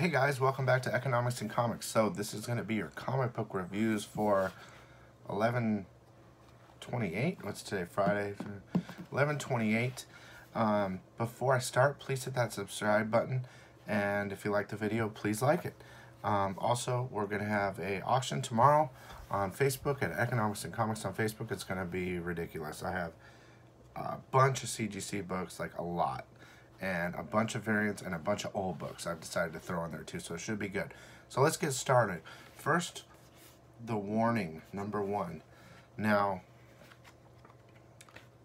Hey guys, welcome back to Economics and Comics. So this is going to be your comic book reviews for 11/28. What's today? Friday. 11/28. Before I start, please hit that subscribe button, and if you like the video, please like it. Also, we're going to have a auction tomorrow on Facebook at Economics and Comics on Facebook. It's going to be ridiculous. I have a bunch of CGC books, like a lot, and a bunch of variants and a bunch of old books I've decided to throw in there too, so it should be good. So let's get started. First, the warning, number 1. Now,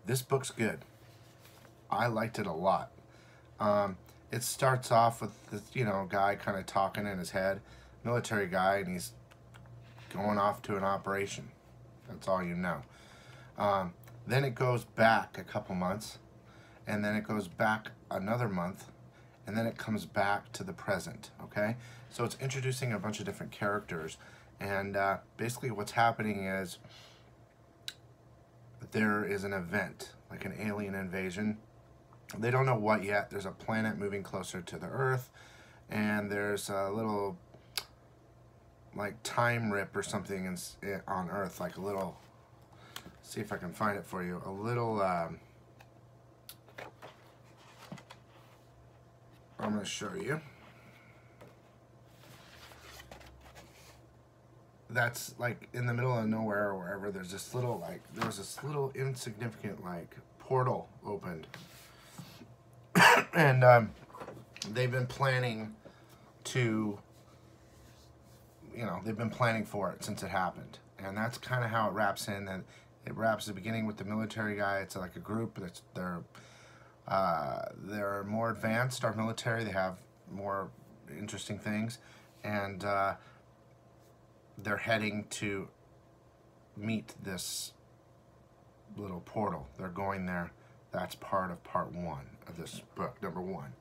this book's good. I liked it a lot. It starts off with this, guy kind of talking in his head, military guy, and he's going off to an operation. That's all you know. Then it goes back a couple months, and then it goes back another month, and then it comes back to the present, okay? So it's introducing a bunch of different characters, and basically what's happening is there is an event, like an alien invasion. They don't know what yet. There's a planet moving closer to the Earth, and there's a little, like, time rip or something on Earth, like a little, see if I can find it for you, a little, I'm going to show you. That's like in the middle of nowhere or wherever. There's this little, there's this little insignificant, portal opened. And they've been planning to, they've been planning for it since it happened. And that's kind of how it wraps in. And it wraps the beginning with the military guy. It's like a group that's, they're more advanced, our military. They have more interesting things, and they're heading to meet this little portal. They're going there. That's part of part 1 of this book, number 1.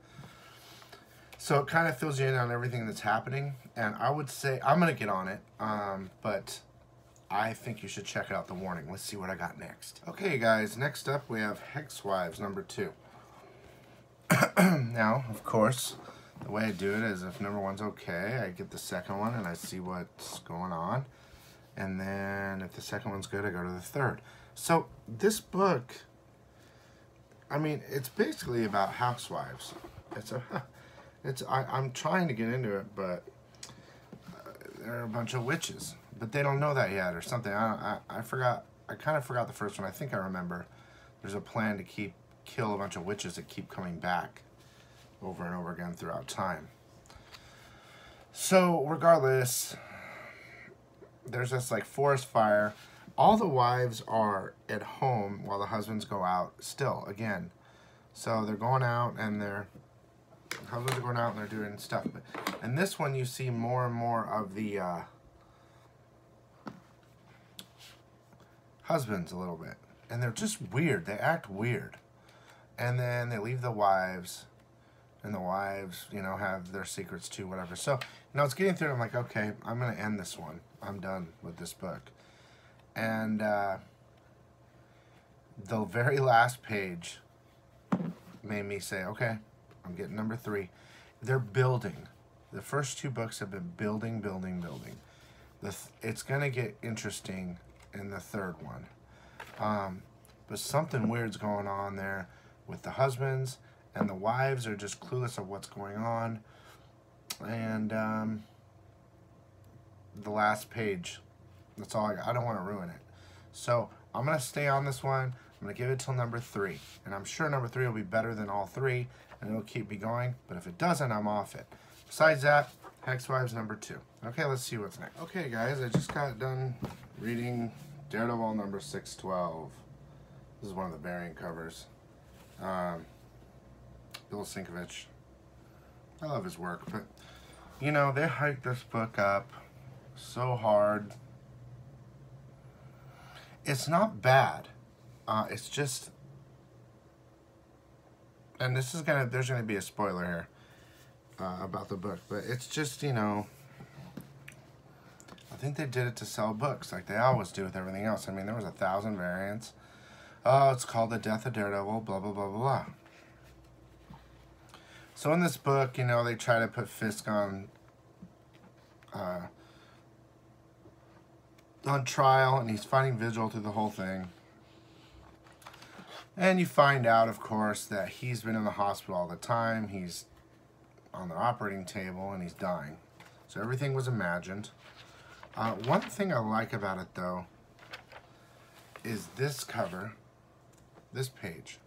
So it kind of fills you in on everything that's happening, and I would say, I'm going to get on it, but I think you should check out the warning. Let's see what I got next. Okay, guys, next up we have Hex Wives, number 2. Now, of course, the way I do it is if number 1's okay, I get the second one and I see what's going on. And then if the second one's good, I go to the third. So this book, I mean, it's basically about housewives. I'm trying to get into it, but there are a bunch of witches. But they don't know that yet or something. I forgot. I kind of forgot the first one. I think I remember. There's a plan to kill a bunch of witches that keep coming back over and over again throughout time. So regardless, there's this forest fire. All the wives are at home while the husbands go out still again. So they're going out and husbands are going out and they're doing stuff. And this one you see more and more of the husbands a little bit. And they're just weird. They act weird. And then they leave the wives, and the wives, have their secrets too, whatever. So, it's getting through it. I'm like, okay, I'm going to end this one. I'm done with this book. And the very last page made me say, okay, I'm getting number 3. They're building. The first 2 books have been building. It's going to get interesting in the third one. But something weird's going on there with the husbands, and the wives are just clueless of what's going on. And the last page, that's all I don't want to ruin it. So I'm going to stay on this one. I'm going to give it till number 3. And I'm sure number 3 will be better than all 3, and it'll keep me going. But if it doesn't, I'm off it. Besides that, Hex Wives number 2. Okay, let's see what's next. Okay, guys, I just got done reading Daredevil number 612. This is one of the variant covers. Bill Sinkovich. I love his work, but they hyped this book up so hard. It's not bad. It's just, and there's gonna be a spoiler here about the book, but it's just, I think they did it to sell books like they always do with everything else. I mean, there was 1,000 variants. Oh, it's called The Death of Daredevil, blah, blah, blah, blah, blah. So in this book, you know, they try to put Fisk on trial, and he's fighting Vigil through the whole thing. And you find out, of course, that he's been in the hospital all the time. He's on the operating table, and he's dying. So everything was imagined. One thing I like about it, though, is this cover, this page.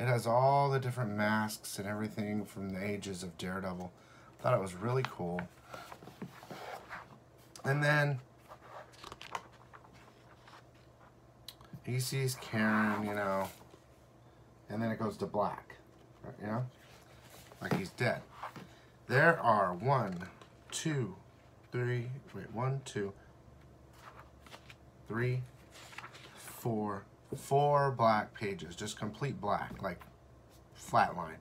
It has all the different masks and everything from the ages of Daredevil. Thought it was really cool. And then he sees Karen, you know, and then it goes to black, you know, like he's dead. There are 4 black pages, just complete black, like flat line.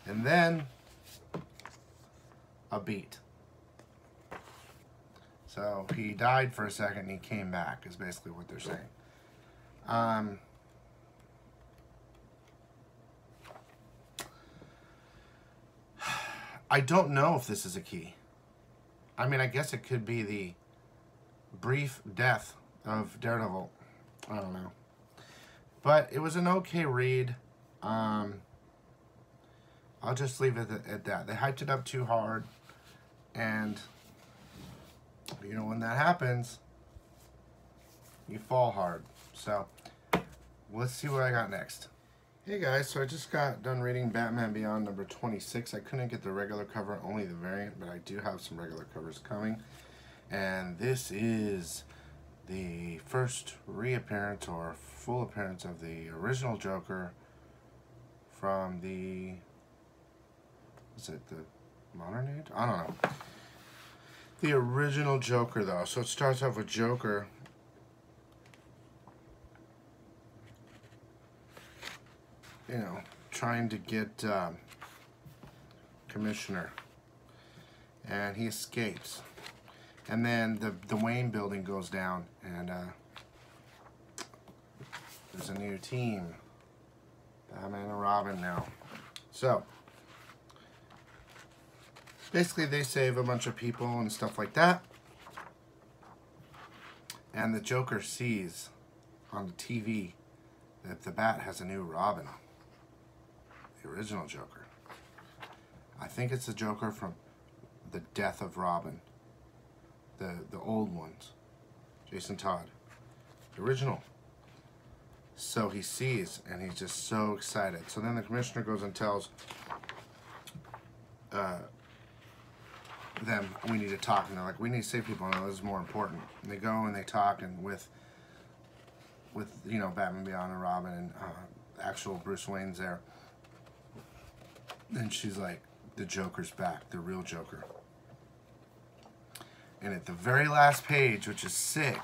And then a beat. So he died for a second and he came back, is basically what they're saying. I don't know if this is a key. I mean, I guess it could be the brief death of Daredevil. I don't know. But it was an okay read. I'll just leave it at that. They hyped it up too hard. And, you know, when that happens, you fall hard. So, let's see what I got next. Hey guys, so I just got done reading Batman Beyond number 26. I couldn't get the regular cover, only the variant, but I do have some regular covers coming. And this is the first reappearance or full appearance of the original Joker from the, is it the modern age? I don't know. The original Joker, though. So it starts off with Joker you know, trying to get Commissioner, and he escapes. And then the Wayne building goes down, and there's a new team, Batman and Robin now. So basically they save a bunch of people and stuff like that, and the Joker sees on the TV that the Bat has a new Robin, the original Joker. I think it's the Joker from the Death of Robin, the old ones, Jason Todd, the original. So he sees, and he's just so excited. So then the Commissioner goes and tells them, we need to talk. And they're like, we need to save people. No, this is more important. And they go and they talk, and with you know, Batman Beyond and Robin and actual Bruce Wayne's there. And she's like, the Joker's back, the real Joker. And at the very last page, which is sick,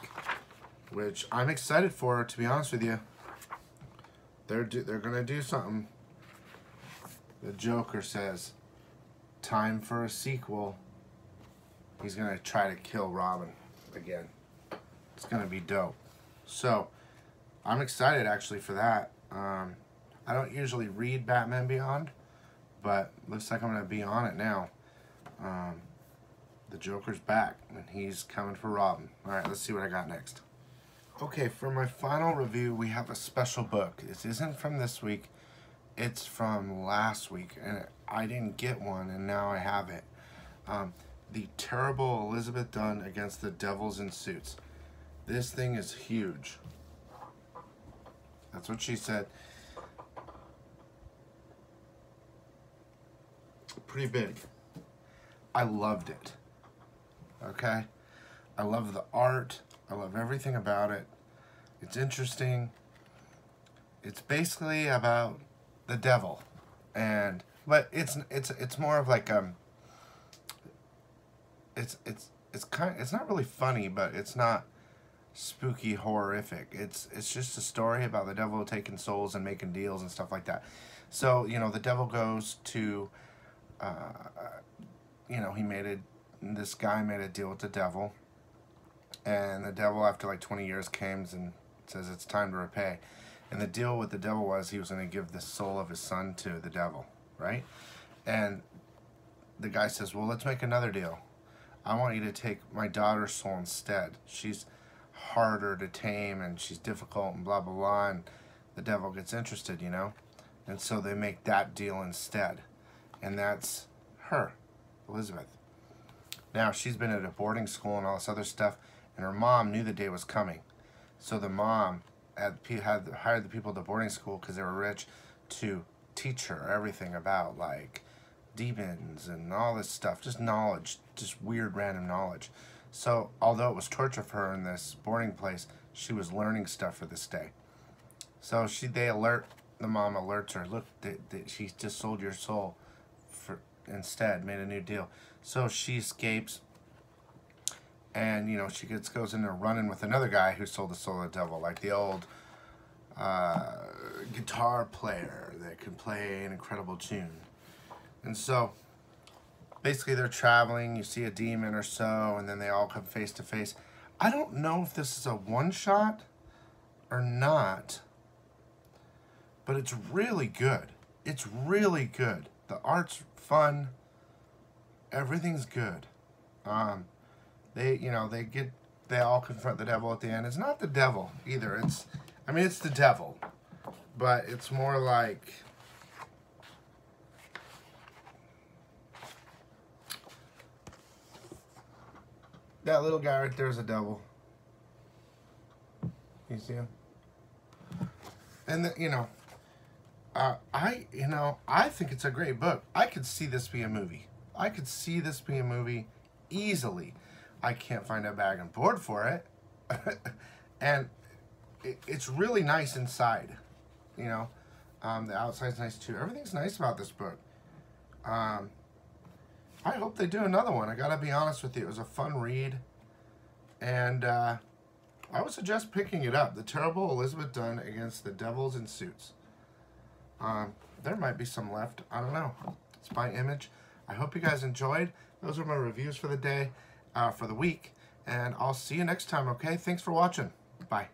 which I'm excited for, to be honest with you, they're gonna do something. The Joker says, time for a sequel. He's gonna try to kill Robin again. It's gonna be dope. So I'm excited actually for that. I don't usually read Batman Beyond, but looks like I'm gonna be on it now. The Joker's back, and he's coming for Robin. Alright, let's see what I got next. Okay, for my final review, we have a special book. This isn't from this week, it's from last week, and I didn't get one, and now I have it. The Terrible Elizabeth Dunn Against the Devils in Suits. This thing is huge. That's what she said. Pretty big. I loved it. Okay? I love the art. I love everything about it. It's interesting. It's basically about the devil, but it's more of like it's not really funny, but it's not spooky horrific. It's just a story about the devil taking souls and making deals and stuff like that. So, you know, the devil goes to you know, this guy made a deal with the devil, and the devil, after like 20 years, comes and says it's time to repay. And the deal with the devil was he was going to give the soul of his son to the devil. right? And the guy says, well, let's make another deal. I want you to take my daughter's soul instead. She's harder to tame and she's difficult and blah, blah, blah. And the devil gets interested, you know? And so they make that deal instead. And that's her, Elizabeth. Now, she's been at a boarding school and all this other stuff, and her mom knew the day was coming. So the mom had hired the people at the boarding school, because they were rich, to teach her everything about, like, demons and all this stuff. Just knowledge, just weird random knowledge. So although it was torture for her in this boarding place, she was learning stuff for this day. So the mom alerts her, look, she just sold your soul for instead, made a new deal. So she escapes, and you know, she goes in there running with another guy who sold the soul of the devil, like the old guitar player that can play an incredible tune. And so basically they're traveling, you see a demon or so, and then they all come face to face. I don't know if this is a one-shot or not, but it's really good. It's really good. The art's fun. Everything's good. They all confront the devil at the end. It's not the devil either. It's the devil, but it's more like that little guy right there is a devil. You see him? And I think it's a great book. I could see this be a movie. I could see this be a movie easily. I can't find a bag and board for it. And it's really nice inside. You know, the outside's nice too. Everything's nice about this book. I hope they do another one. I gotta be honest with you. It was a fun read. And I would suggest picking it up. The Terrible Elizabeth Dunn Against the Devils in Suits. There might be some left. I don't know. It's by Image. I hope you guys enjoyed. Those are my reviews for the day, for the week. And I'll see you next time, okay? Thanks for watching. Bye.